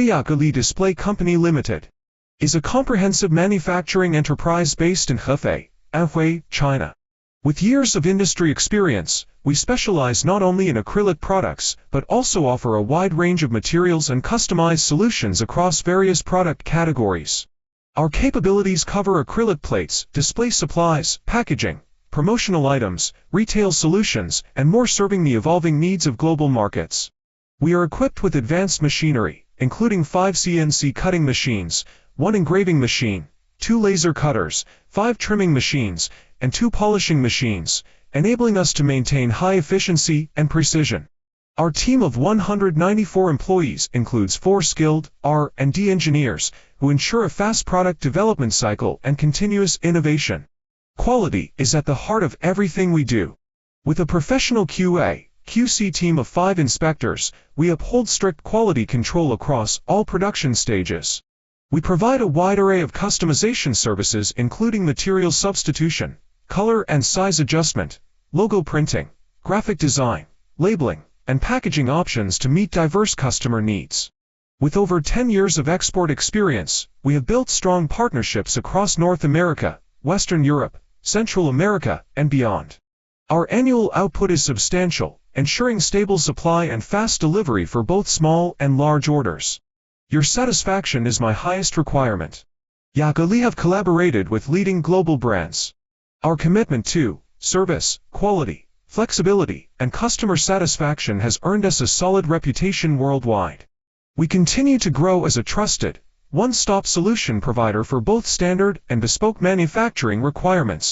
YAGELI Display Company Limited is a comprehensive manufacturing enterprise based in Hefei, Anhui, China. With years of industry experience, we specialize not only in acrylic products, but also offer a wide range of materials and customized solutions across various product categories. Our capabilities cover acrylic plates, display supplies, packaging, promotional items, retail solutions, and more, serving the evolving needs of global markets. We are equipped with advanced machinery, including 5 CNC cutting machines, 1 engraving machine, 2 laser cutters, 5 trimming machines, and 2 polishing machines, enabling us to maintain high efficiency and precision. Our team of 194 employees includes 4 skilled R&D engineers who ensure a fast product development cycle and continuous innovation. Quality is at the heart of everything we do. With a professional QA/QC team of 5 inspectors, we uphold strict quality control across all production stages. We provide a wide array of customization services, including material substitution, color and size adjustment, logo printing, graphic design, labeling, and packaging options to meet diverse customer needs. With over 10 years of export experience, we have built strong partnerships across North America, Western Europe, Central America, and beyond. Our annual output is substantial, ensuring stable supply and fast delivery for both small and large orders. Your satisfaction is my highest requirement. YAGELI have collaborated with leading global brands. Our commitment to service, quality, flexibility, and customer satisfaction has earned us a solid reputation worldwide. We continue to grow as a trusted, one-stop solution provider for both standard and bespoke manufacturing requirements.